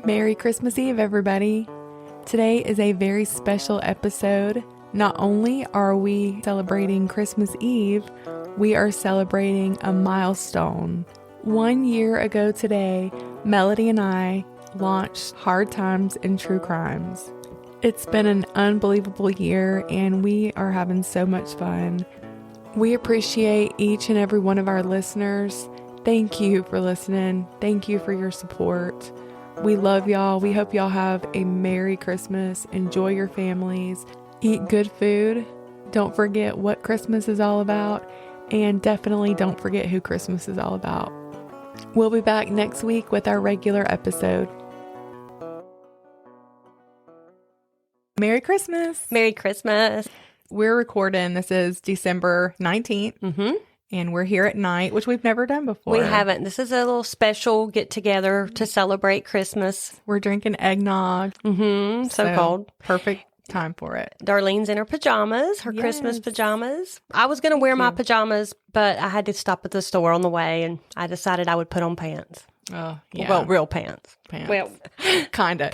Merry Christmas Eve, everybody. Today is a very special episode. Not only are we celebrating Christmas Eve, we are celebrating a milestone. 1 year ago today, Melody and I launched Hard Times and True Crimes. It's been an unbelievable year and we are having so much fun. We appreciate each and every one of our listeners. Thank you for listening. Thank you for your support. We love y'all. We hope y'all have a Merry Christmas. Enjoy your families. Eat good food. Don't forget what Christmas is all about. And definitely don't forget who Christmas is all about. We'll be back next week with our regular episode. Merry Christmas. Merry Christmas. We're recording. This is December 19th. Mm-hmm. And we're here at night, which we've never done before. We haven't. This is a little special get-together to celebrate Christmas. We're drinking eggnog. Mm-hmm. So cold. Perfect time for it. Darlene's in her pajamas, her Christmas pajamas. I was going to wear my pajamas, but I had to stop at the store on the way, and I decided I would put on pants. Oh, yeah. Well, real pants. Well, kind of.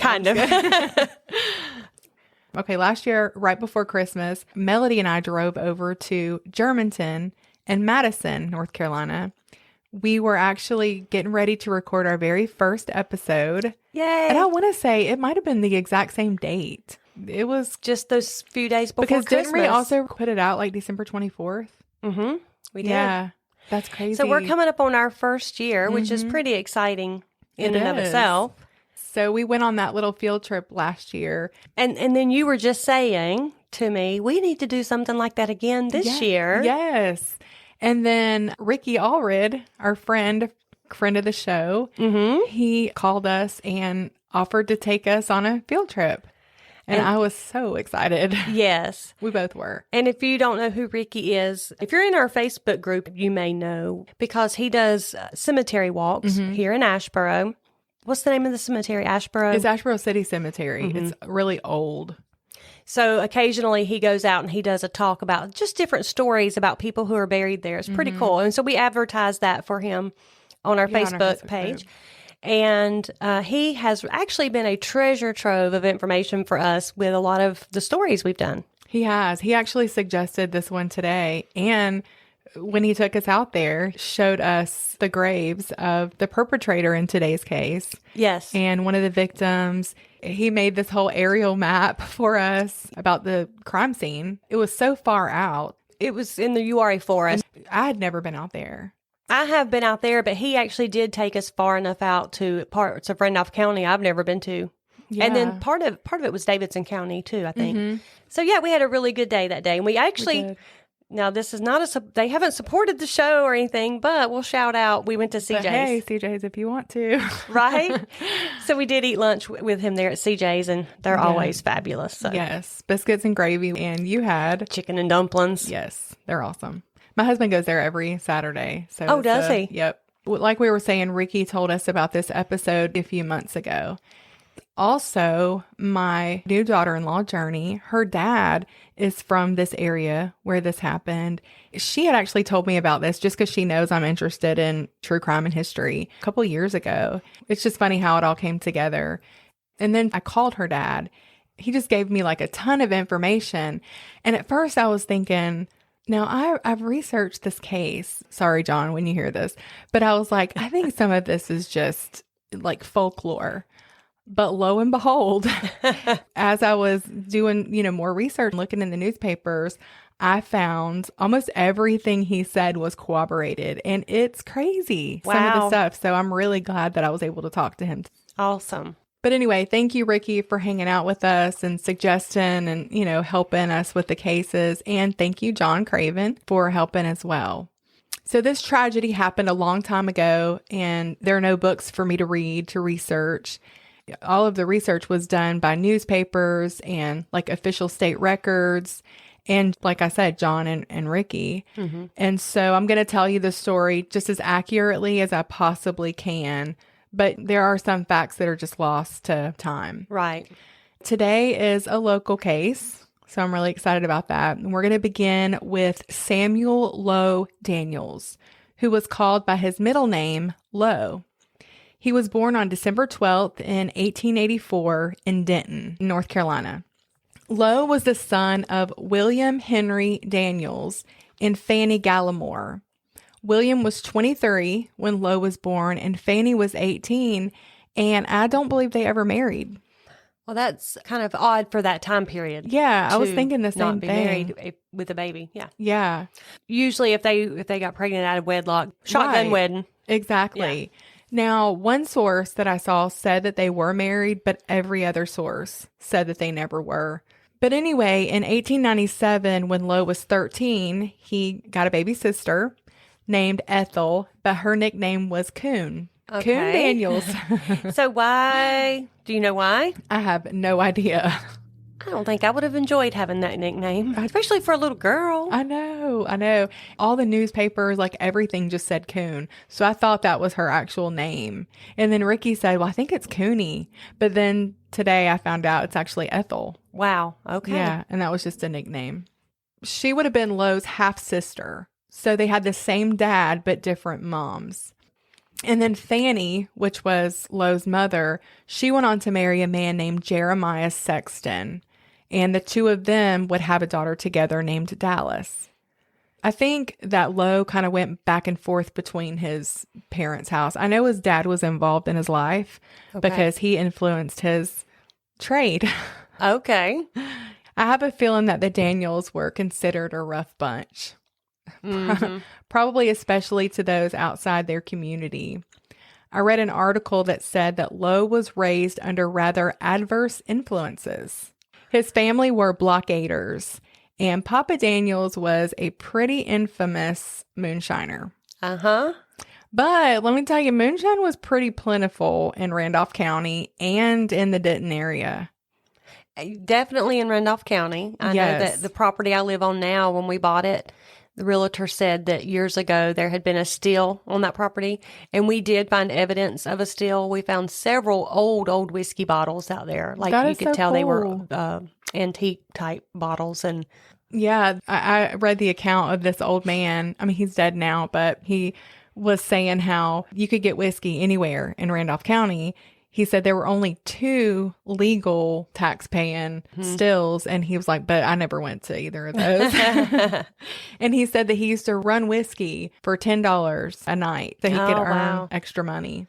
Okay, last year, right before Christmas, Melody and I drove over to Germantown and Madison, North Carolina. We were actually getting ready to record our very first episode. Yay! And I want to say it might have been the exact same date. It was just those few days before because Christmas. Didn't we also put it out like December 24th? Mm-hmm. We did. Yeah, that's crazy. So we're coming up on our first year, which is pretty exciting in and of itself. So we went on that little field trip last year. And then you were just saying to me, we need to do something like that again this year. Yes. And then Ricky Allred, our friend of the show, he called us and offered to take us on a field trip. And I was so excited. Yes. We both were. And if you don't know who Ricky is, if you're in our Facebook group, you may know because he does cemetery walks here in Asheboro. What's the name of the cemetery? Asheboro? It's Asheboro City Cemetery. It's really old. So occasionally he goes out and he does a talk about just different stories about people who are buried there. It's pretty cool. And so we advertise that for him on our Facebook page. And he has actually been a treasure trove of information for us with a lot of the stories we've done. He has. He actually suggested this one today. And when he took us out there, showed us the graves of the perpetrator in today's case. Yes. And one of the victims. He made this whole aerial map for us about the crime scene. It was so far out. It was in the Uwharrie forest. I had never been out there. I have been out there, but he actually did take us far enough out to parts of Randolph County I've never been to. Yeah. And then part of it was Davidson County too, I think. So yeah, we had a really good day that day. And we actually... Now, this is not they haven't supported the show or anything, but we'll shout out. We went to CJ's. But hey, CJ's if you want to. Right? So we did eat lunch with him there at CJ's, and they're always fabulous. So. Yes. Biscuits and gravy. And you had? Chicken and dumplings. Yes. They're awesome. My husband goes there every Saturday. So does he? Yep. Like we were saying, Ricky told us about this episode a few months ago. Also, my new daughter-in-law, Journey, her dad is from this area where this happened. She had actually told me about this just because she knows I'm interested in true crime and history a couple years ago. It's just funny how it all came together. And then I called her dad. He just gave me like a ton of information. And at first I was thinking, now I've researched this case. Sorry, John, when you hear this. But I was like, I think some of this is just like folklore. But lo and behold, as I was doing, more research, looking in the newspapers, I found almost everything he said was corroborated. And it's crazy, some of the stuff. So I'm really glad that I was able to talk to him. Awesome. But anyway, thank you, Ricky, for hanging out with us and suggesting and, helping us with the cases. And thank you, John Craven, for helping as well. So this tragedy happened a long time ago, and there are no books for me to read, to research. All of the research was done by newspapers and like official state records. And like I said, John and Ricky. Mm-hmm. And so I'm going to tell you the story just as accurately as I possibly can. But there are some facts that are just lost to time. Right. Today is a local case, so I'm really excited about that. And we're going to begin with Samuel Lowe Daniels, who was called by his middle name, Lowe. He was born on December 12th in 1884 in Denton, North Carolina. Lowe was the son of William Henry Daniels and Fanny Gallimore. William was 23 when Lowe was born, and Fanny was 18, and I don't believe they ever married. Well, that's kind of odd for that time period. Yeah, I was thinking the same not be thing. Married with a baby. Yeah. Yeah. Usually, if they got pregnant out of wedlock, shotgun wedding. Exactly. Yeah. Now, one source that I saw said that they were married, but every other source said that they never were. But anyway, in 1897, when Lowe was 13, he got a baby sister named Ethel, but her nickname was Coon. Okay. Coon Daniels. So why? Do you know why? I have no idea. I don't think I would have enjoyed having that nickname, especially for a little girl. I know. All the newspapers, like everything just said Coon. So I thought that was her actual name. And then Ricky said, well, I think it's Cooney. But then today I found out it's actually Ethel. Wow. Okay. Yeah. And that was just a nickname. She would have been Lowe's half-sister. So they had the same dad, but different moms. And then Fanny, which was Lowe's mother, she went on to marry a man named Jeremiah Sexton. And the two of them would have a daughter together named Dallas. I think that Lowe kind of went back and forth between his parents' house. I know his dad was involved in his life because he influenced his trade. Okay. I have a feeling that the Daniels were considered a rough bunch. Mm-hmm. Probably especially to those outside their community. I read an article that said that Lowe was raised under rather adverse influences. His family were blockaders, and Papa Daniels was a pretty infamous moonshiner. Uh-huh. But let me tell you, moonshine was pretty plentiful in Randolph County and in the Denton area. Definitely in Randolph County. I know that the property I live on now, when we bought it, the realtor said that years ago there had been a still on that property, and we did find evidence of a still. We found several old whiskey bottles out there. Like you could tell they were antique type bottles. And yeah, I read the account of this old man. I mean, he's dead now, but he was saying how you could get whiskey anywhere in Randolph County. He said there were only 2 legal tax-paying stills, and he was like, but I never went to either of those. And he said that he used to run whiskey for $10 a night so he could earn extra money.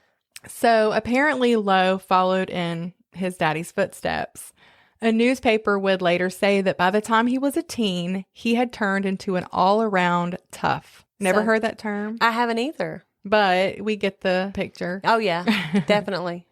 So apparently Lowe followed in his daddy's footsteps. A newspaper would later say that by the time he was a teen, he had turned into an all-around tough. Never heard that term? I haven't either. But we get the picture. Oh, yeah, definitely.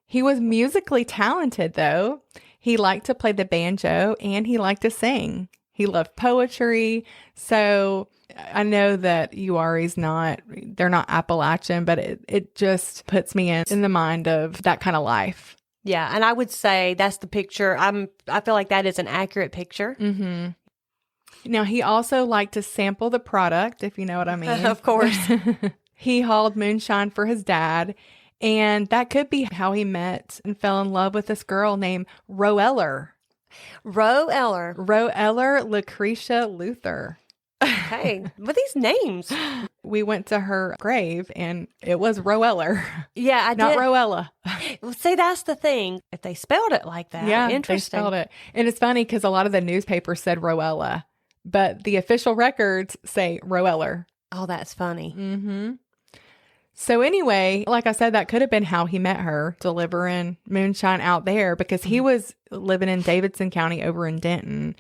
He was musically talented, though. He liked to play the banjo and he liked to sing. He loved poetry. So I know that Uwharrie's they're not Appalachian, but it just puts me in the mind of that kind of life. Yeah. And I would say that's the picture. I feel like that is an accurate picture. Mm-hmm. Now, he also liked to sample the product, if you know what I mean. Of course. He hauled moonshine for his dad. And that could be how he met and fell in love with this girl named Roeller. Roeller Lucretia Luther. Hey, what are these names? We went to her grave and it was Roeller. Yeah, I not did. Roella. Well, see, that's the thing. If they spelled it like that, yeah, interesting. They spelled it. And it's funny because a lot of the newspapers said Roella, but the official records say Roeller. Oh, that's funny. Mm-hmm. So anyway, like I said, that could have been how he met her, delivering moonshine out there, because he was living in Davidson County over in Denton,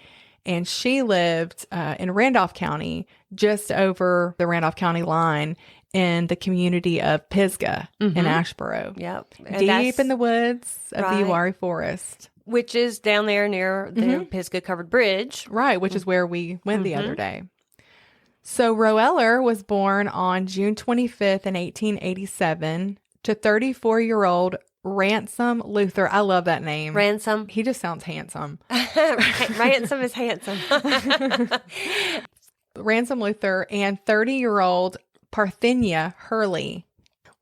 and she lived in Randolph County, just over the Randolph County line in the community of Pisgah in Asheboro. Yep. Deep in the woods of the Uwharrie Forest. Which is down there near the Pisgah Covered Bridge. Right, which is where we went the other day. So Roeller was born on June 25th in 1887 to 34-year-old Ransom Luther. I love that name. Ransom. He just sounds handsome. Ransom is handsome. Ransom Luther and 30-year-old Parthenia Hurley.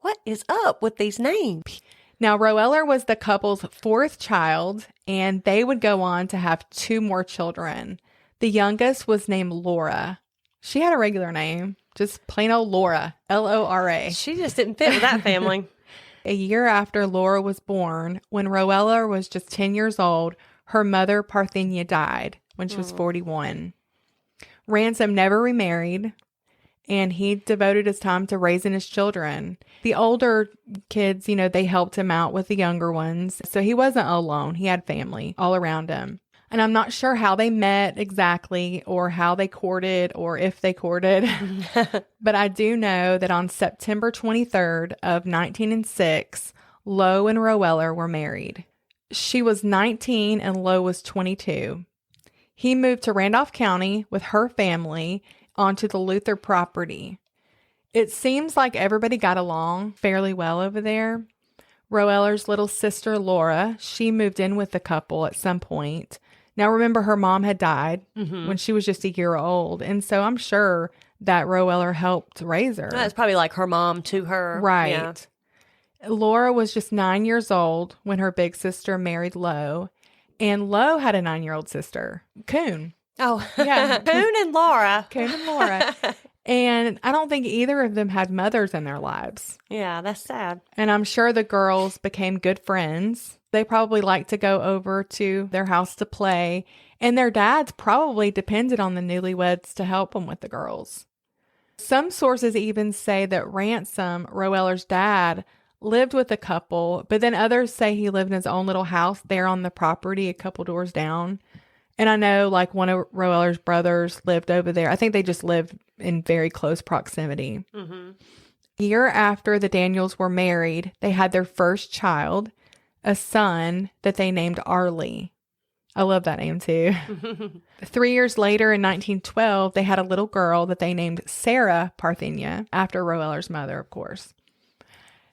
What is up with these names? Now, Roeller was the couple's 4th child, and they would go on to have 2 more children. The youngest was named Laura. She had a regular name, just plain old Laura, Lora. She just didn't fit with that family. A year after Laura was born, when Rowella was just 10 years old, her mother, Parthenia, died when she was 41. Ransom never remarried, and he devoted his time to raising his children. The older kids, they helped him out with the younger ones, so he wasn't alone. He had family all around him. And I'm not sure how they met exactly or how they courted or if they courted. But I do know that on September 23rd of 1906, Lowe and Rowella were married. She was 19 and Lowe was 22. He moved to Randolph County with her family onto the Luther property. It seems like everybody got along fairly well over there. Rowella's little sister, Laura, she moved in with the couple at some point. Now, remember, her mom had died when she was just a year old. And so I'm sure that Rowella helped raise her. That's probably like her mom to her. Right. Yeah. Laura was just 9 years old when her big sister married Lowe. And Lowe had a 9-year-old sister, Coon. Oh, yeah. Coon and Laura. Coon and Laura. And I don't think either of them had mothers in their lives. Yeah, that's sad. And I'm sure the girls became good friends. They probably liked to go over to their house to play. And their dads probably depended on the newlyweds to help them with the girls. Some sources even say that Ransom, Rowella's dad, lived with the couple, but then others say he lived in his own little house there on the property a couple doors down. And I know like one of Rowella's brothers lived over there. I think they just lived in very close proximity. A year after the Daniels were married, they had their first child, a son that they named Allred. I love that name too. 3 years later in 1912, they had a little girl that they named Sarah Parthenia, after Rowella's mother, of course.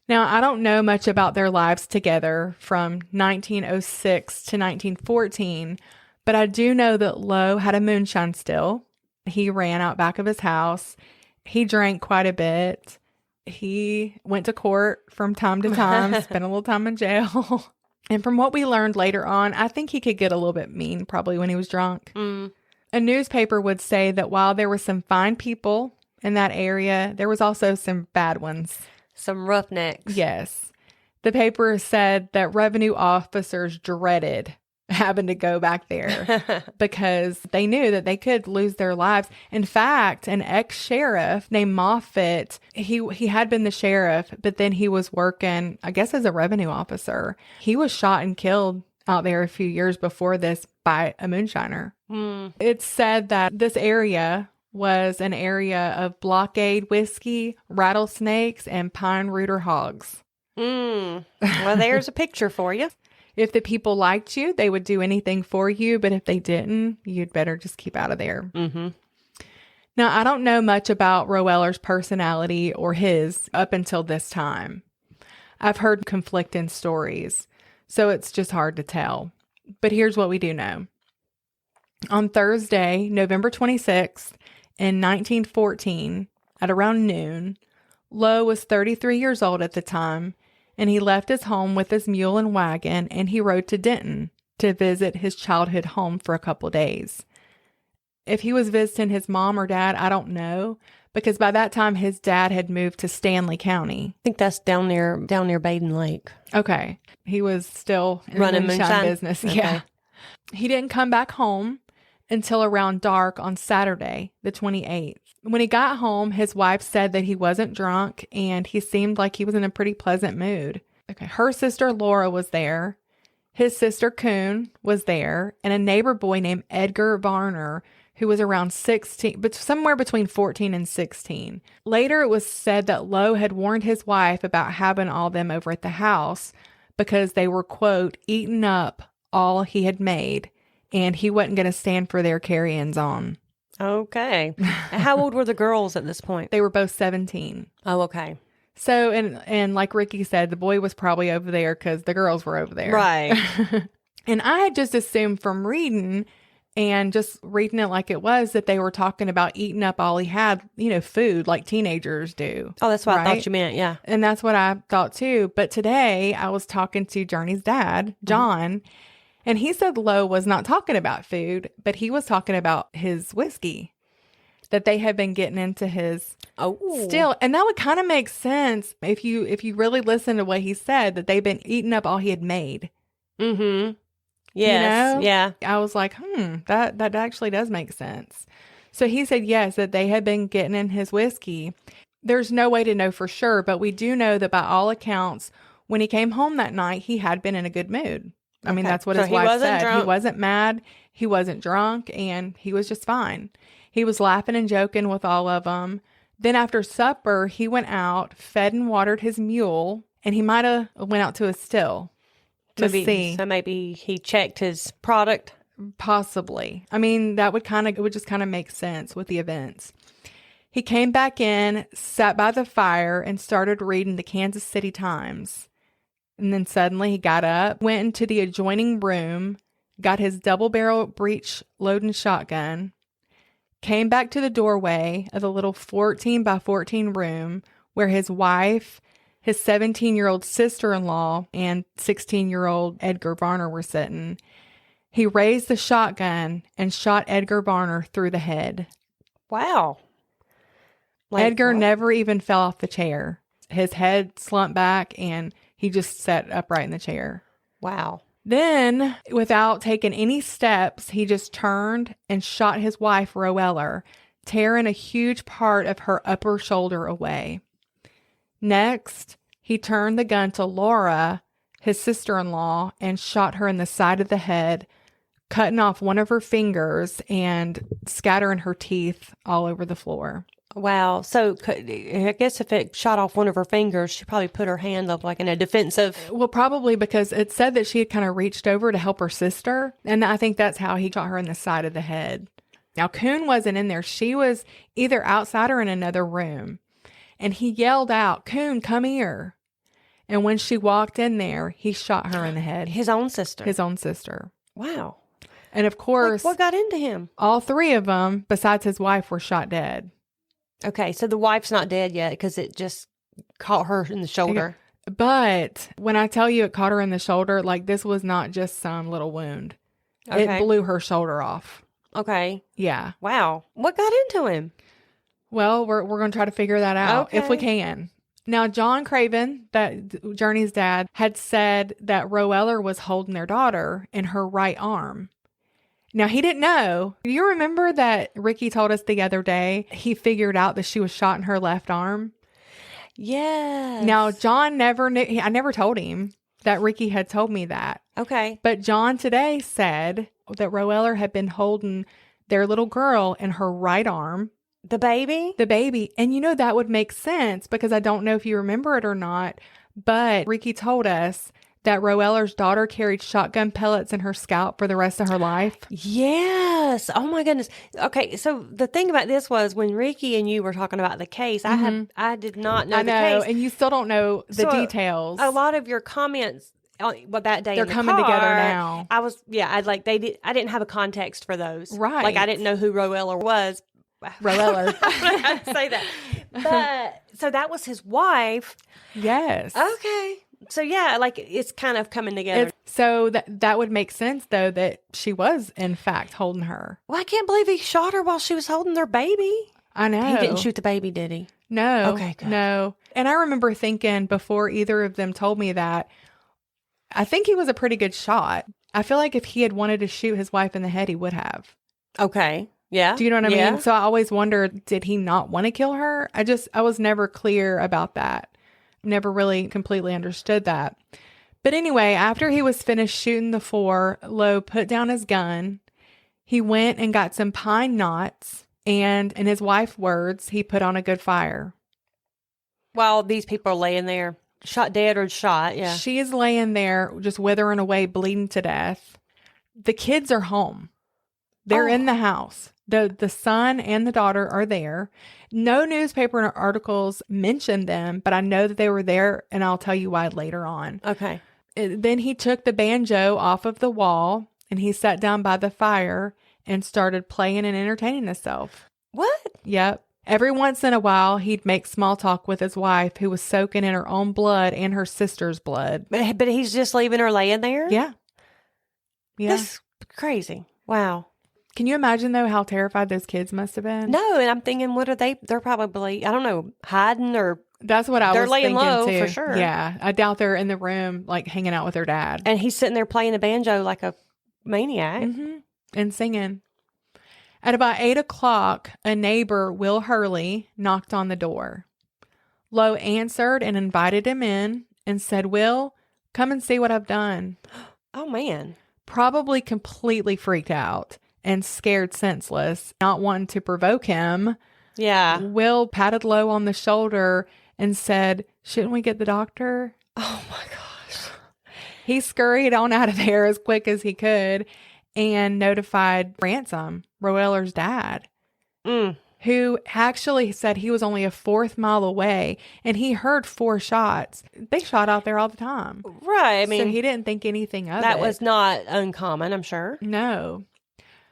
Now, I don't know much about their lives together from 1906 to 1914, but I do know that Lowe had a moonshine still. He ran out back of his house. He drank quite a bit. He went to court from time to time, spent a little time in jail. And from what we learned later on, I think he could get a little bit mean probably when he was drunk. A newspaper would say that while there were some fine people in that area, there was also some bad ones. Some roughnecks. Yes. The paper said that revenue officers dreaded having to go back there because they knew that they could lose their lives. In fact, an ex-sheriff named Moffett, he had been the sheriff, but then he was working, I guess, as a revenue officer. He was shot and killed out there a few years before this by a moonshiner. It's said that this area was an area of blockade whiskey, rattlesnakes, and pine rooter hogs. Well, there's a picture for you. If the people liked you, they would do anything for you. But if they didn't, you'd better just keep out of there. Now, I don't know much about Rowella's personality or his up until this time. I've heard conflicting stories, so it's just hard to tell. But here's what we do know. On Thursday, November 26th, in 1914, at around noon, Lowe was 33 years old at the time, and he left his home with his mule and wagon, and he rode to Denton to visit his childhood home for a couple days. If he was visiting his mom or dad, I don't know, because by that time his dad had moved to Stanley County. I think that's down near Baden Lake. Okay. He was still in running the moonshine business. Okay. Yeah. He didn't come back home until around dark on Saturday, the 28th. When he got home, his wife said that he wasn't drunk and he seemed like he was in a pretty pleasant mood. Okay. Her sister Laura was there. His sister Coon was there, and a neighbor boy named Edgar Varner, who was around 16, but somewhere between 14 and 16. Later, it was said that Lowe had warned his wife about having all them over at the house because they were, quote, eating up all he had made, and he wasn't going to stand for their carry-ins on. Okay. How old were the girls at this point? They were both 17. Oh, okay. So, and like Ricky said, the boy was probably over there because the girls were over there. Right. And I had just assumed from reading and just reading it like it was that they were talking about eating up all he had, food like teenagers do. Oh, that's what I thought you meant. Yeah. And that's what I thought too. But today I was talking to Journey's dad, John, and he said Lowe was not talking about food, but he was talking about his whiskey. that they had been getting into his Oh. still. And that would kind of make sense if you really listen to what he said, that they've been eating up all he had made. Mm-hmm. Yes. Yeah. I was like, that actually does make sense. So he said, yes, that they had been getting in his whiskey. There's no way to know for sure, but we do know that by all accounts, when he came home that night, he had been in a good mood. I mean, that's what his wife said. Drunk. He wasn't mad. He wasn't drunk, and he was just fine. He was laughing and joking with all of them. Then after supper, he went out, fed and watered his mule, and he might have went out to a still to see. So maybe he checked his product. Possibly. I mean, it would just kind of make sense with the events. He came back in, sat by the fire, and started reading the Kansas City Times. And then suddenly he got up, went into the adjoining room, got his double-barrel breech loading shotgun, came back to the doorway of the little 14 by 14 room where his wife, his 17-year-old sister-in-law, and 16-year-old Edgar Varner were sitting. He raised the shotgun and shot Edgar Varner through the head. Wow. Edgar never even fell off the chair. His head slumped back and he just sat upright in the chair. Wow. Then, without taking any steps, he just turned and shot his wife, Roweller, tearing a huge part of her upper shoulder away. Next, he turned the gun to Laura, his sister-in-law, and shot her in the side of the head, cutting off one of her fingers and scattering her teeth all over the floor. Wow. So I guess if it shot off one of her fingers, she probably put her hand up like in a defensive. Well, probably because it said that she had kind of reached over to help her sister. And I think that's how he shot her in the side of the head. Now, Coon wasn't in there. She was either outside or in another room. And he yelled out, "Coon, come here." And when she walked in there, he shot her in the head. His own sister. His own sister. Wow. And of course, what got into him? All three of them, besides his wife, were shot dead. Okay, so the wife's not dead yet because it just caught her in the shoulder. But when I tell you it caught her in the shoulder, like this was not just some little wound. Okay. It blew her shoulder off. Okay. Yeah. Wow. What got into him? Well, we're going to try to figure that out if we can. Now, John Craven, that Journey's dad, had said that Roweller was holding their daughter in her right arm. Now, he didn't know. Do you remember that Ricky told us the other day he figured out that she was shot in her left arm? Yes. Now, John never knew. I never told him that Ricky had told me that. Okay. But John today said that Roweller had been holding their little girl in her right arm. The baby? The baby. And you know, that would make sense because I don't know if you remember it or not, but Ricky told us that Roweller's daughter carried shotgun pellets in her scalp for the rest of her life. Yes. Oh my goodness. Okay. So the thing about this was when Ricky and you were talking about the case, I did not know the case. And you still don't know the details. A lot of your comments that day they're coming together now. I didn't have a context for those. Right. Like I didn't know who Roweller was. Roweller. I don't know how to say that. But so that was his wife. Yes. Okay. So yeah, like it's kind of coming together. So that would make sense though that she was in fact holding her. Well, I can't believe he shot her while she was holding their baby. I know. He didn't shoot the baby, did he? No. Okay, good. No. And I remember thinking before either of them told me that, I think he was a pretty good shot. I feel like if he had wanted to shoot his wife in the head, he would have. Okay. Yeah. Do you know what I mean? So I always wondered, did he not want to kill her? I was never clear about that. Never really completely understood that. But anyway, after he was finished shooting the four, Lowe put down his gun. He went and got some pine knots, and in his wife's words, he put on a good fire. While these people are laying there, shot dead or shot, yeah. She is laying there, just withering away, bleeding to death. The kids are home. They're in the house. The son and the daughter are there. No newspaper articles mentioned them, but I know that they were there, and I'll tell you why later on. Okay. Then he took the banjo off of the wall, and he sat down by the fire and started playing and entertaining himself. What? Yep. Every once in a while, he'd make small talk with his wife, who was soaking in her own blood and her sister's blood. But he's just leaving her laying there? Yeah. That's crazy. Wow. Can you imagine, though, how terrified those kids must have been? No, and I'm thinking, what are they? They're probably, I don't know, hiding or... That's what I was thinking, thinking, low, too. for sure. Yeah. I doubt they're in the room, like, hanging out with their dad. And he's sitting there playing the banjo like a maniac. Mm-hmm. And singing. At about 8 o'clock, a neighbor, Will Hurley, knocked on the door. Lowe answered and invited him in and said, "Will, come and see what I've done." Oh, man. Probably completely freaked out and scared senseless, not wanting to provoke him. Yeah. Will patted Lowe on the shoulder and said, "Shouldn't we get the doctor?" Oh, my gosh. He scurried on out of there as quick as he could and notified Ransom, Roeller's dad, who actually said he was only a fourth mile away and he heard 4 shots. They shot out there all the time. Right. I mean, so he didn't think anything of it. That was not uncommon, I'm sure. No.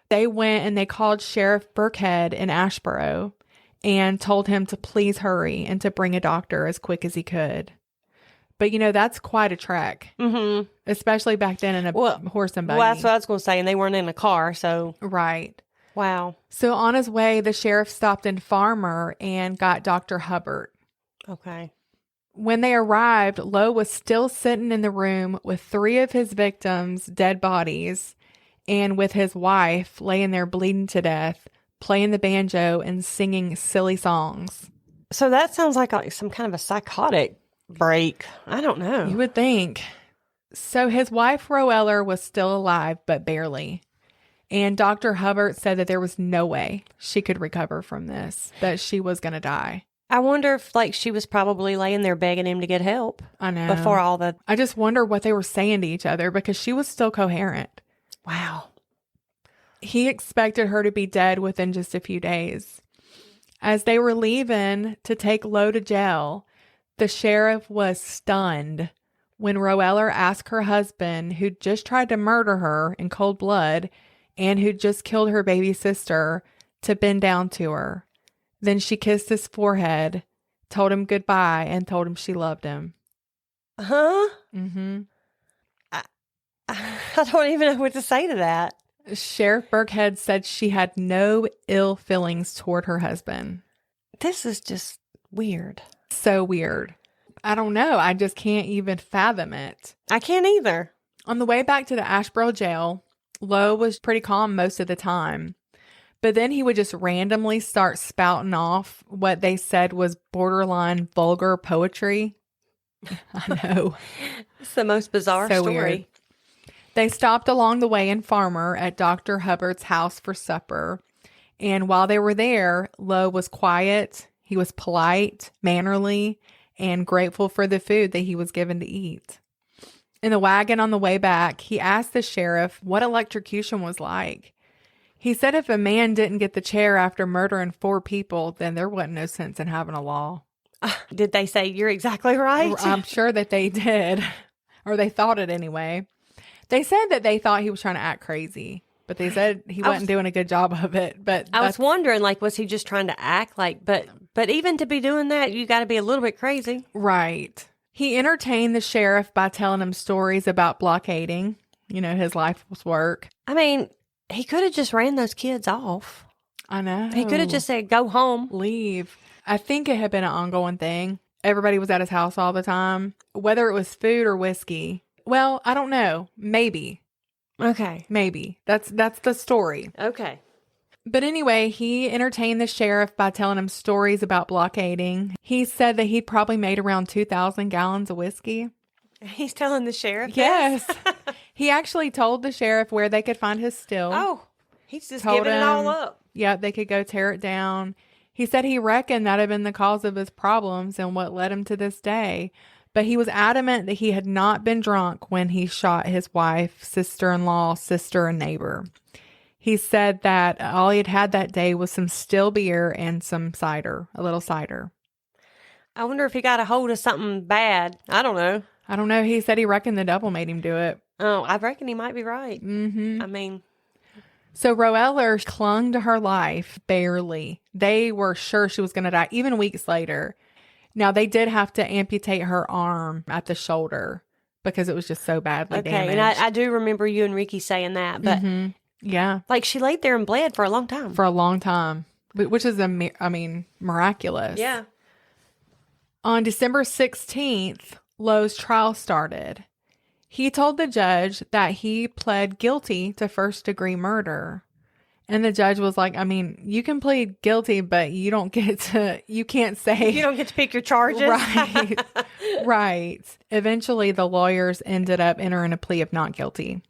They went and they called Sheriff Burkhead in Ashboro and told him to please hurry and to bring a doctor as quick as he could. But, that's quite a trek, especially back then in a horse and buggy. Well, that's what I was going to say, and they weren't in a car, so... Right. Wow. So on his way, the sheriff stopped in Farmer and got Dr. Hubbard. Okay. When they arrived, Lowe was still sitting in the room with 3 of his victims' dead bodies and with his wife laying there bleeding to death, playing the banjo and singing silly songs. So that sounds like some kind of a psychotic break. I don't know. You would think. So his wife, Roeller, was still alive, but barely. And Dr. Hubbard said that there was no way she could recover from this, that she was going to die. I wonder if, she was probably laying there begging him to get help. I know. Before all the... I just wonder what they were saying to each other because she was still coherent. Wow. He expected her to be dead within just a few days. As they were leaving to take Lowe to jail, the sheriff was stunned when Roeller asked her husband, who'd just tried to murder her in cold blood and who'd just killed her baby sister, to bend down to her. Then she kissed his forehead, told him goodbye, and told him she loved him. Huh? Mm-hmm. I don't even know what to say to that. Sheriff Burkhead said she had no ill feelings toward her husband. This is just weird. So weird. I don't know. I just can't even fathom it. I can't either. On the way back to the Ashboro jail, Lowe was pretty calm most of the time. But then he would just randomly start spouting off what they said was borderline vulgar poetry. I know. It's the most bizarre story. Weird. They stopped along the way in Farmer at Dr. Hubbard's house for supper. And while they were there, Lowe was quiet. He was polite, mannerly, and grateful for the food that he was given to eat. In the wagon on the way back, he asked the sheriff what electrocution was like. He said if a man didn't get the chair after murdering 4 people, then there wasn't no sense in having a law. Did they say, "You're exactly right"? I'm sure that they did, or they thought it anyway. They said that they thought he was trying to act crazy, but they said he wasn't doing a good job of it. But I was wondering, was he just trying to act but even to be doing that, you got to be a little bit crazy. Right. He entertained the sheriff by telling him stories about blockading, his life's work. I mean, he could have just ran those kids off. I know. He could have just said, "Go home. Leave." I think it had been an ongoing thing. Everybody was at his house all the time, whether it was food or whiskey. Well, I don't know. Maybe. Okay. Maybe. That's the story. Okay. But anyway, he entertained the sheriff by telling him stories about blockading. He said that he'd probably made around 2,000 gallons of whiskey. He's telling the sheriff? Yes. He actually told the sheriff where they could find his still. Oh, he's just giving it all up. Yeah, they could go tear it down. He said he reckoned that had been the cause of his problems and what led him to this day. But he was adamant that he had not been drunk when he shot his wife, sister-in-law, sister, and neighbor. He said that all he had that day was some still beer and some cider, a little cider. I wonder if he got a hold of something bad. I don't know. He said he reckoned the devil made him do it. Oh, I reckon he might be right. Mm-hmm. I mean... So Roeller clung to her life, barely. They were sure she was going to die, even weeks later. Now, they did have to amputate her arm at the shoulder because it was just so badly damaged. And I do remember you and Ricky saying that, but Yeah. Like she laid there and bled for a long time. For a long time, which is, miraculous. Yeah. On December 16th, Lowe's trial started. He told the judge that he pled guilty to first-degree murder. And the judge was like, you can plead guilty, but you can't say. You don't get to pick your charges. Right. Right. Eventually, the lawyers ended up entering a plea of not guilty.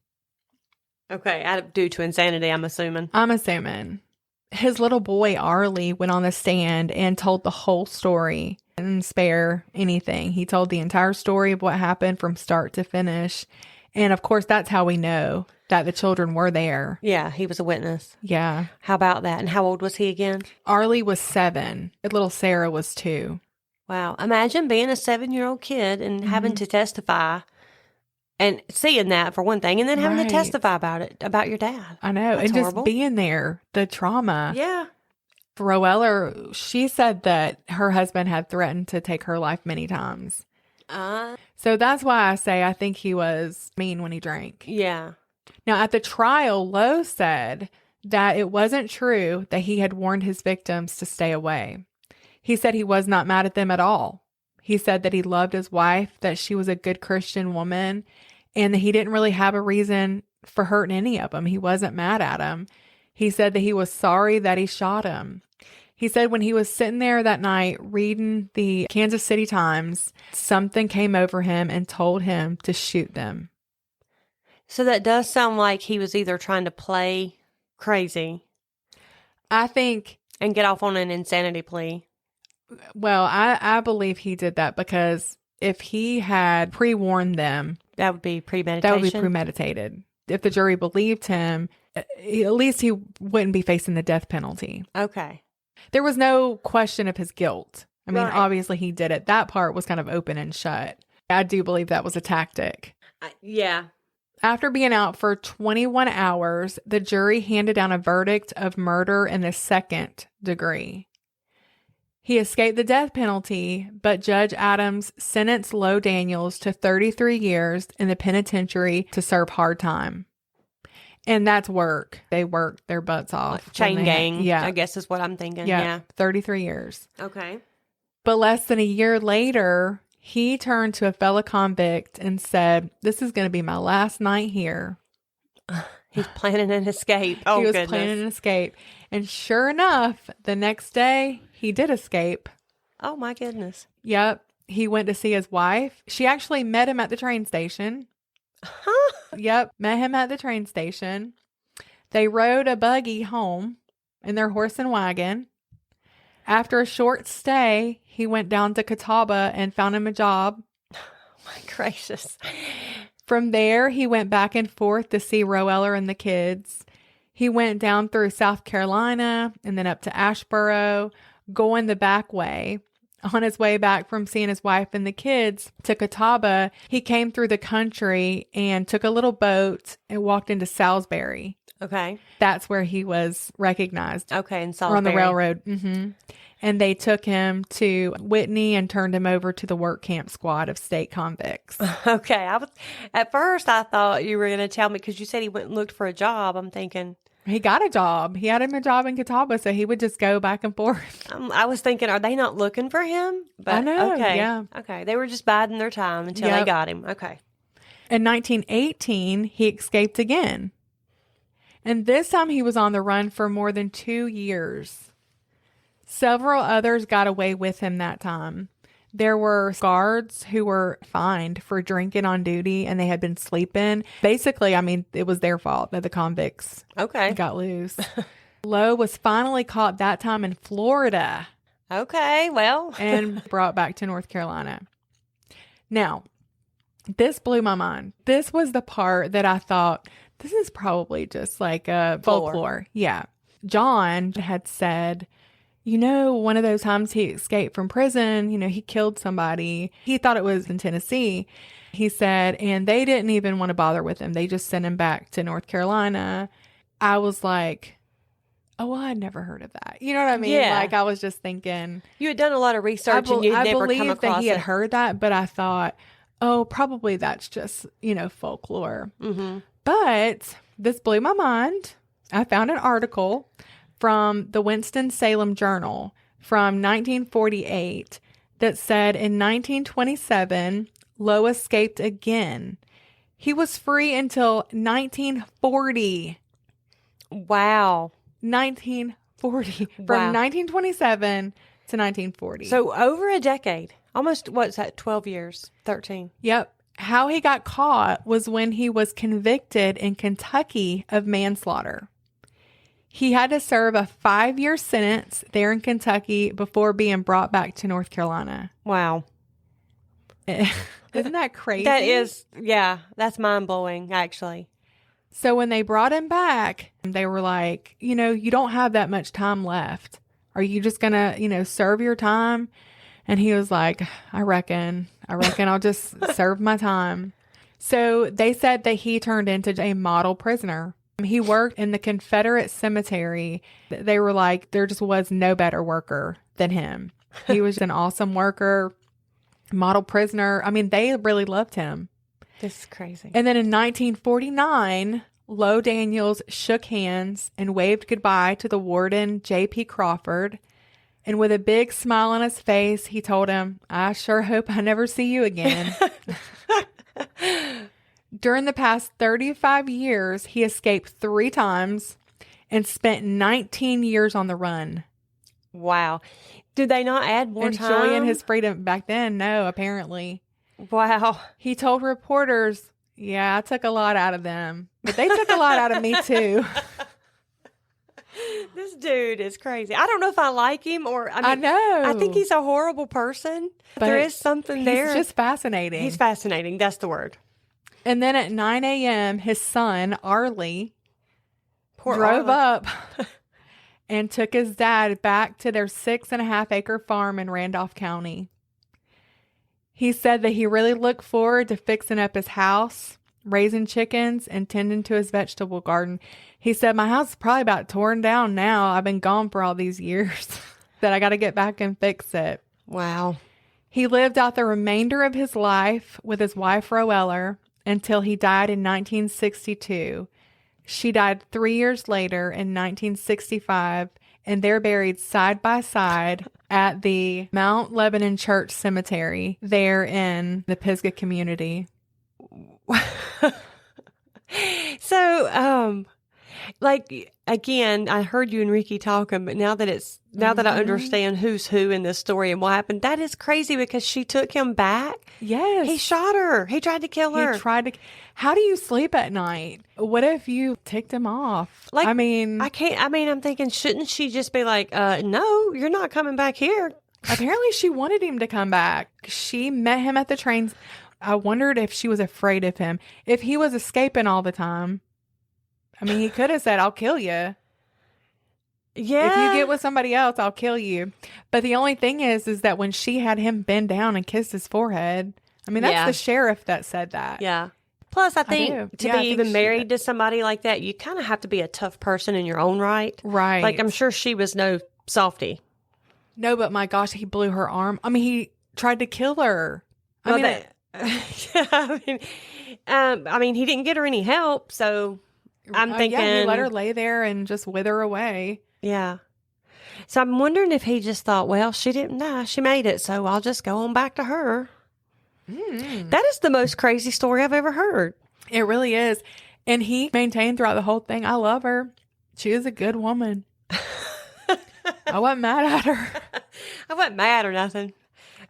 Okay. Due to insanity, I'm assuming. His little boy, Arlie, went on the stand and told the whole story. Didn't spare anything. He told the entire story of what happened from start to finish. And of course, that's how we know that the children were there. Yeah, he was a witness. Yeah. How about that? And how old was he again? Arlie was 7. Little Sarah was 2. Wow. Imagine being a 7-year-old kid and having to testify and seeing that for one thing, and then having to testify about your dad. I know. That's and horrible. Just being there, the trauma. Yeah. Roella, she said that her husband had threatened to take her life many times. So that's why I say I think he was mean when he drank. Yeah. Now, at the trial, Lowe said that it wasn't true that he had warned his victims to stay away. He said he was not mad at them at all. He said that he loved his wife, that she was a good Christian woman, and that he didn't really have a reason for hurting any of them. He wasn't mad at them. He said that he was sorry that he shot him. He said when he was sitting there that night reading the Kansas City Times, something came over him and told him to shoot them. So that does sound like he was either trying to play crazy, I think, and get off on an insanity plea. Well, I believe he did that because if he had pre-warned them, that would be premeditation. That would be premeditated. If the jury believed him, at least he wouldn't be facing the death penalty. Okay. There was no question of his guilt. Right. Obviously he did it. That part was kind of open and shut. I do believe that was a tactic. Yeah. After being out for 21 hours, the jury handed down a verdict of murder in the 2nd degree. He escaped the death penalty, but Judge Adams sentenced Lowe Daniels to 33 years in the penitentiary to serve hard time. And that's work. They worked their butts off. Like chain gang, I guess is what I'm thinking. Yeah. 33 years. Okay. But less than a year later, he turned to a fellow convict and said, "This is going to be my last night here." He's planning an escape. He was planning an escape. And sure enough, the next day, he did escape. Oh, my goodness. Yep. He went to see his wife. She actually met him at the train station. Huh? Yep. Met him at the train station. They rode a buggy home in their horse and wagon. After a short stay, he went down to Catawba and found him a job. Oh, my gracious. From there, he went back and forth to see Roella and the kids. He went down through South Carolina and then up to Asheboro, going the back way. On his way back from seeing his wife and the kids to Catawba, he came through the country and took a little boat and walked into Salisbury. Okay. That's where he was recognized. Okay, in Salisbury. Or on the railroad. Mm-hmm. And they took him to Whitney and turned him over to the work camp squad of state convicts. Okay. At first, I thought you were going to tell me, because you said he went and looked for a job. I'm thinking... He got a job. He had him a job in Catawba, so he would just go back and forth. I was thinking, are they not looking for him? But, I know, okay. yeah. Okay, they were just biding their time until they got him. Okay. In 1918, he escaped again. And this time he was on the run for more than 2 years. Several others got away with him that time. There were guards who were fined for drinking on duty, and they had been sleeping. Basically, it was their fault that the convicts got loose. Lowe was finally caught that time in Florida. Okay, well. And brought back to North Carolina. Now, this blew my mind. This was the part that I thought, this is probably just like a folklore. Yeah. John had said... one of those times he escaped from prison, he killed somebody. He thought it was in Tennessee. He said, and they didn't even want to bother with him. They just sent him back to North Carolina. I was like, oh, well, I'd never heard of that. You know what I mean? Yeah. Like, I was just thinking. You had done a lot of research and you'd never come across that he had heard that, but I thought, oh, probably that's just, folklore. Mm-hmm. But this blew my mind. I found an article from the Winston-Salem Journal from 1948 that said in 1927, Lowe escaped again. He was free until 1940. Wow. 1940. From Wow. 1927 to 1940. So over a decade. Almost, what's that, 12 years? 13. Yep. How he got caught was when he was convicted in Kentucky of manslaughter. He had to serve a 5-year sentence there in Kentucky before being brought back to North Carolina. Wow. Isn't that crazy? That is, yeah, that's mind-blowing, actually. So when they brought him back, they were like, you don't have that much time left. Are you just going to, serve your time? And he was like, I reckon I'll just serve my time. So they said that he turned into a model prisoner. He worked in the Confederate cemetery. They were like, there just was no better worker than him. He was an awesome worker, model prisoner. I mean, they really loved him. This is crazy. And then in 1949, Lowe Daniels shook hands and waved goodbye to the warden, J.P. Crawford. And with a big smile on his face, he told him, I sure hope I never see you again. During the past 35 years, he escaped 3 times and spent 19 years on the run. Wow. Did they not add more time? Enjoying his freedom back then? No, apparently. Wow. He told reporters, yeah, I took a lot out of them, but they took a lot out of me too. This dude is crazy. I don't know if I like him or I know. I think he's a horrible person. But there is something there. He's just fascinating. He's fascinating. That's the word. And then at 9 a.m., his son, Allred, Poor drove Allred. up and took his dad back to their 6.5-acre farm in Randolph County. He said that he really looked forward to fixing up his house, raising chickens, and tending to his vegetable garden. He said, my house is probably about torn down now. I've been gone for all these years that I got to get back and fix it. Wow. He lived out the remainder of his life with his wife, Roella, until he died in 1962. She died 3 years later in 1965, and they're buried side by side at the Mount Lebanon Church Cemetery there in the Pisgah community. So, again, I heard you and Ricky talking, but now that I understand who's who in this story and what happened, that is crazy because she took him back. Yes. He shot her. He tried to kill her. How do you sleep at night? What if you ticked him off? I'm thinking, shouldn't she just be like, no, you're not coming back here. Apparently she wanted him to come back. She met him at the trains. I wondered if she was afraid of him. If he was escaping all the time. I mean, he could have said, I'll kill you. Yeah. If you get with somebody else, I'll kill you. But the only thing is that when she had him bend down and kiss his forehead, I mean, that's the sheriff that said that. Yeah. Plus, I think to be even married to somebody like that, you kind of have to be a tough person in your own right. Right. Like, I'm sure she was no softie. No, but my gosh, he blew her arm. I mean, he tried to kill her. I mean, he didn't get her any help, so I'm thinking... Yeah, he let her lay there and just wither away. Yeah. So I'm wondering if he just thought, well, she didn't die. She made it, so I'll just go on back to her. That is the most crazy story I've ever heard. It really is. And he maintained throughout the whole thing, I love her. She is a good woman. I wasn't mad at her. I wasn't mad or nothing.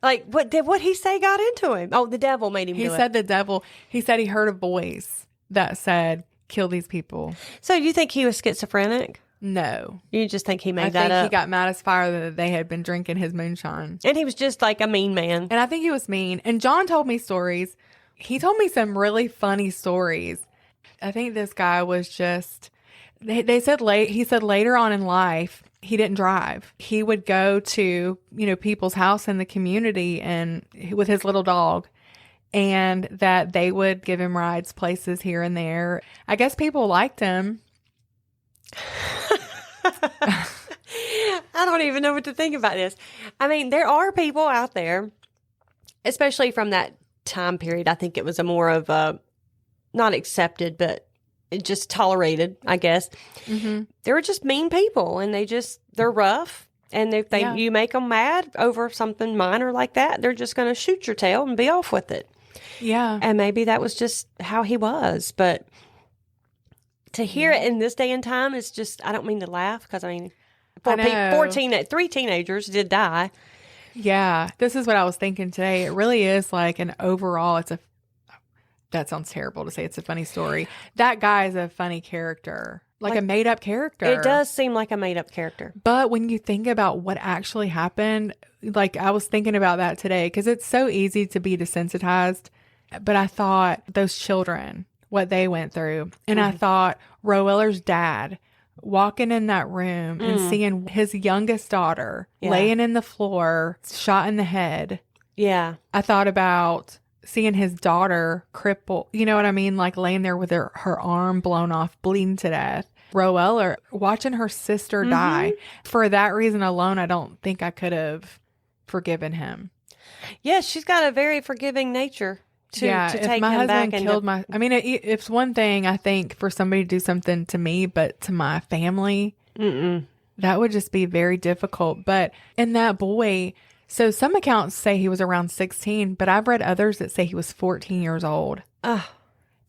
Like, what he say got into him? Oh, the devil made him do it. He said the devil. He said he heard a voice that said, kill these people. So you think he was schizophrenic? No. You just think he made that up? I think he got mad as fire that they had been drinking his moonshine. And he was just like a mean man. And I think he was mean. And John told me stories. He told me some really funny stories. I think this guy was just... He said later on in life, he didn't drive. He would go to, people's house in the community and with his little dog, and that they would give him rides places here and there. I guess people liked him. I don't even know what to think about this. I mean, there are people out there, especially from that time period. I think it was a more of a, not accepted, but just tolerated, I guess. Mm-hmm. They were just mean people, and they're rough. And if you make them mad over something minor like that, they're just going to shoot your tail and be off with it. Yeah. And maybe that was just how he was. But to hear it in this day and time is just, I don't mean to laugh, because, I mean, 3 teenagers did die. Yeah. This is what I was thinking today. It really is like an overall, that sounds terrible to say it's a funny story. That guy is a funny character. Like a made-up character. It does seem like a made-up character. But when you think about what actually happened, like I was thinking about that today, because it's so easy to be desensitized. But I thought those children, what they went through. And I thought Roeller's dad walking in that room and seeing his youngest daughter laying in the floor, shot in the head. Yeah. I thought about seeing his daughter crippled, you know what I mean? Like laying there with her arm blown off, bleeding to death. Roeller watching her sister die. For that reason alone, I don't think I could have forgiven him. Yeah, she's got a very forgiving nature to take if my him husband back. Killed my, I mean, it's one thing, I think, for somebody to do something to me, but to my family, that would just be very difficult. But in that boy, so some accounts say he was around 16, but I've read others that say he was 14 years old.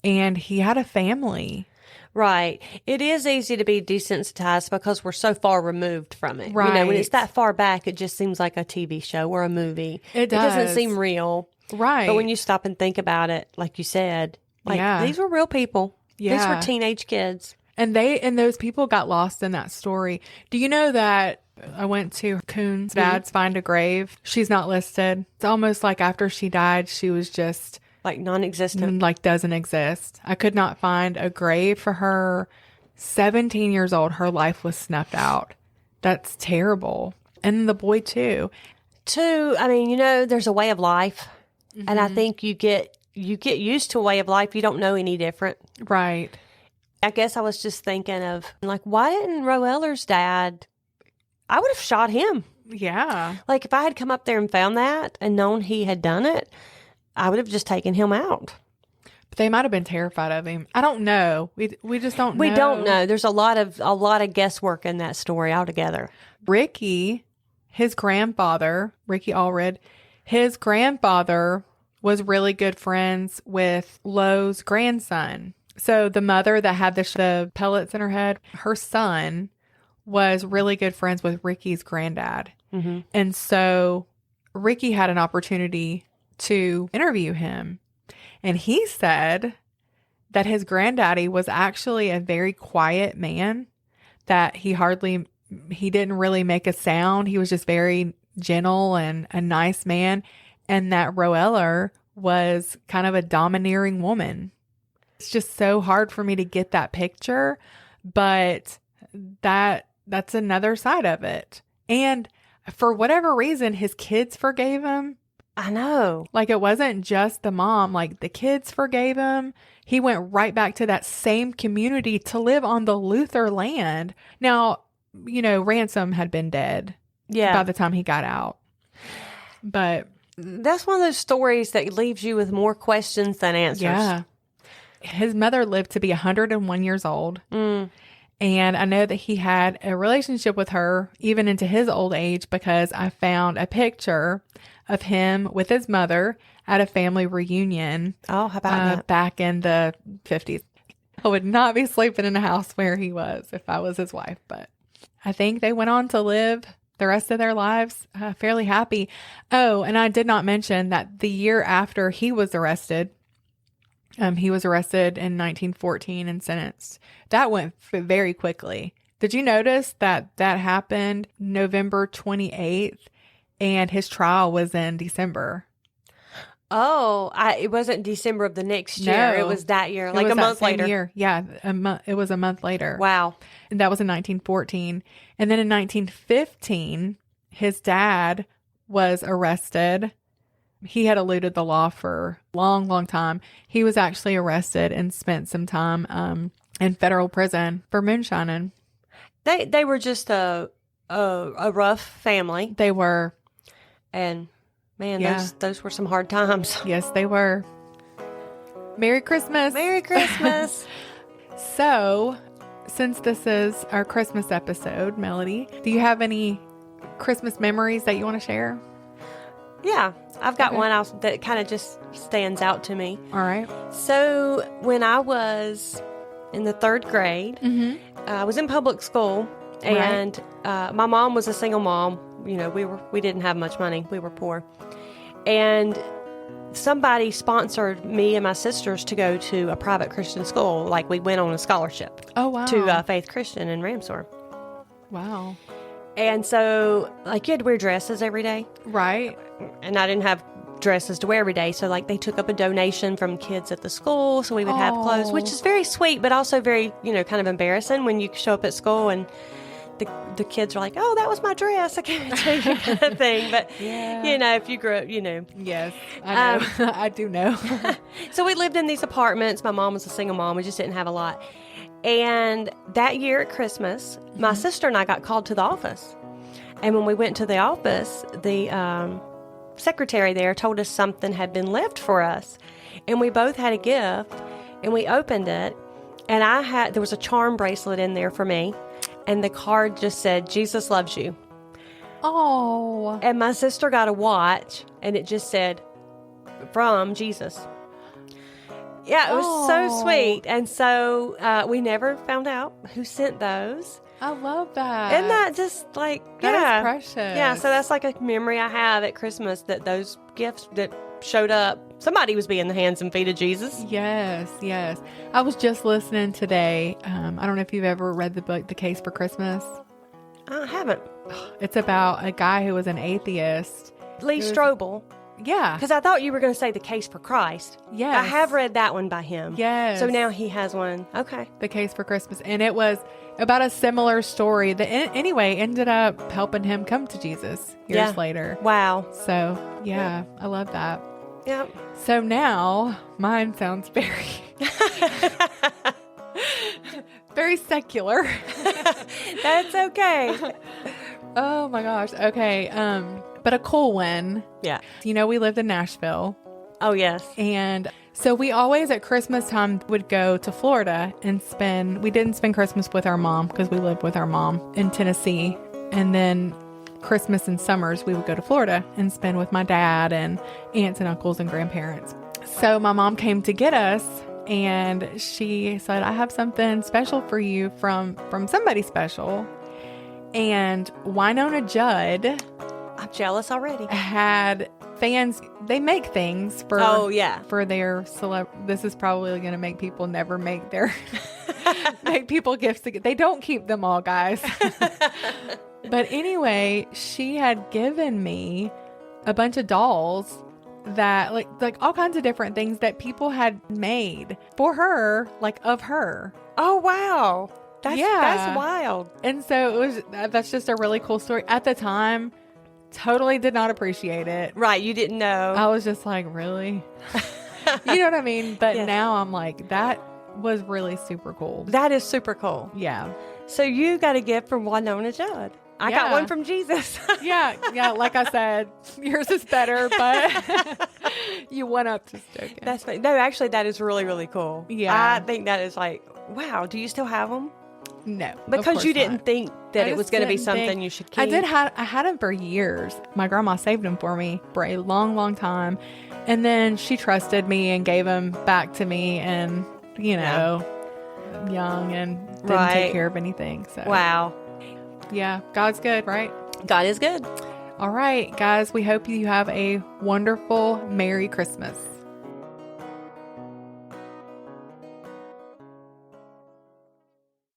And he had a family. Right. It is easy to be desensitized because we're so far removed from it. Right. You know, when it's that far back, it just seems like a TV show or a movie. It does. It doesn't seem real. Right. But when you stop and think about it, like you said, these were real people. Yeah. These were teenage kids. And those people got lost in that story. Do you know that I went to Coon's dad's Find a Grave? She's not listed. It's almost like after she died, she was just like non-existent, like doesn't exist. I could not find a grave for her. 17 years old, her life was snuffed out. That's terrible. And the boy too. I mean, you know, there's a way of life, and I think you get used to a way of life. You don't know any different, right? I guess I was just thinking of like, why didn't Roeller's dad? I would have shot him. Yeah. Like if I had come up there and found that and known he had done it, I would have just taken him out. But they might have been terrified of him. I don't know. We just don't know. We don't know. There's a lot of guesswork in that story altogether. Ricky, his grandfather, Ricky Allred, his grandfather was really good friends with Lowe's grandson. So the mother that had the pellets in her head, her son was really good friends with Ricky's granddad. And so Ricky had an opportunity to interview him. And he said that his granddaddy was actually a very quiet man, that he didn't really make a sound. He was just very gentle and a nice man. And that Roeller was kind of a domineering woman. It's just so hard for me to get that picture, but that's another side of it. And for whatever reason, his kids forgave him. I know. Like it wasn't just the mom, like the kids forgave him. He went right back to that same community to live on the Luther land. Now, you know, Ransom had been dead by the time he got out. But that's one of those stories that leaves you with more questions than answers. Yeah. His mother lived to be 101 years old. And I know that he had a relationship with her even into his old age, because I found a picture of him with his mother at a family reunion. Oh, how about that? Back in the 50s. I would not be sleeping in a house where he was if I was his wife, but I think they went on to live the rest of their lives fairly happy. Oh, and I did not mention that the year after he was arrested, he was arrested in 1914 and sentenced. That went very quickly. Did you notice that happened November 28th and his trial was in December? Oh, it wasn't December of the next year. No, it was that year, it like was a month that same later. Year. Yeah, it was a month later. Wow. And that was in 1914. And then in 1915, his dad was arrested. He had eluded the law for a long, long time. He was actually arrested and spent some time in federal prison for moonshining. They were just a rough family. They were. And man, those were some hard times. Yes, they were. Merry Christmas. Merry Christmas. So, since this is our Christmas episode, Melody, do you have any Christmas memories that you want to share? Yeah, I've got one else that kind of just stands out to me. All right. So when I was in the 3rd grade, I was in public school, and my mom was a single mom. You know, we didn't have much money. We were poor. And somebody sponsored me and my sisters to go to a private Christian school. Like, we went on a scholarship. Oh, wow. To Faith Christian in Ramsor. Wow. And so, like, you had to wear dresses every day. Right. And I didn't have dresses to wear every day. So, like, they took up a donation from kids at the school so we would have clothes, which is very sweet, but also very, kind of embarrassing when you show up at school and the kids are like, oh, that was my dress. I can't tell you, kind of thing. But, if you grew up, Yes, I know. I do know. So we lived in these apartments. My mom was a single mom. We just didn't have a lot. And that year at Christmas, my sister and I got called to the office. And when we went to the office, the secretary there told us something had been left for us. And we both had a gift, and we opened it. And there was a charm bracelet in there for me. And the card just said, Jesus loves you. Oh. And my sister got a watch, and it just said, from Jesus. Yeah, it was so sweet. And so we never found out who sent those. I love that. Isn't that just like, that is precious. Yeah, so that's like a memory I have at Christmas, that those gifts that showed up, somebody was being the hands and feet of Jesus. Yes, yes. I was just listening today. I don't know if you've ever read the book, The Case for Christmas. I haven't. It's about a guy who was an atheist. Lee Strobel. Yeah. Because I thought you were going to say The Case for Christ. Yes. I have read that one by him. Yes. So now he has one. Okay. The Case for Christmas. And it was about a similar story that anyway ended up helping him come to Jesus years later. Wow. So, I love that. Yep. So now mine sounds very, very secular. That's okay. Oh my gosh. Okay. But a cool one. Yeah. We lived in Nashville. Oh, yes. And so we always at Christmas time would go to Florida and we didn't spend Christmas with our mom because we lived with our mom in Tennessee. And then Christmas and summers, we would go to Florida and spend with my dad and aunts and uncles and grandparents. So my mom came to get us, and she said, I have something special for you from somebody special. And Winona Judd, I'm jealous already, had fans. They make things for for their celeb. This is probably going to make people never make people gifts. They don't keep them all, guys. But anyway, she had given me a bunch of dolls that like all kinds of different things that people had made for her, like of her. Oh, wow. That's wild. And so that's just a really cool story. At the time, totally did not appreciate it. Right. You didn't know. I was just like, really? You know what I mean? But now I'm like, that was really super cool. That is super cool. Yeah. So you got a gift from Winona Judd. I got one from Jesus. Yeah. Like I said, yours is better, but you went up to Stoken. That's funny. No, actually, that is really, really cool. Yeah. I think that is like, wow. Do you still have them? No. Because you didn't think that it was going to be something you should keep. I had them for years. My grandma saved them for me for a long, long time. And then she trusted me and gave them back to me, and, young and didn't take care of anything. So wow. Yeah, God's good, right? God is good. All right, guys, we hope you have a wonderful Merry Christmas.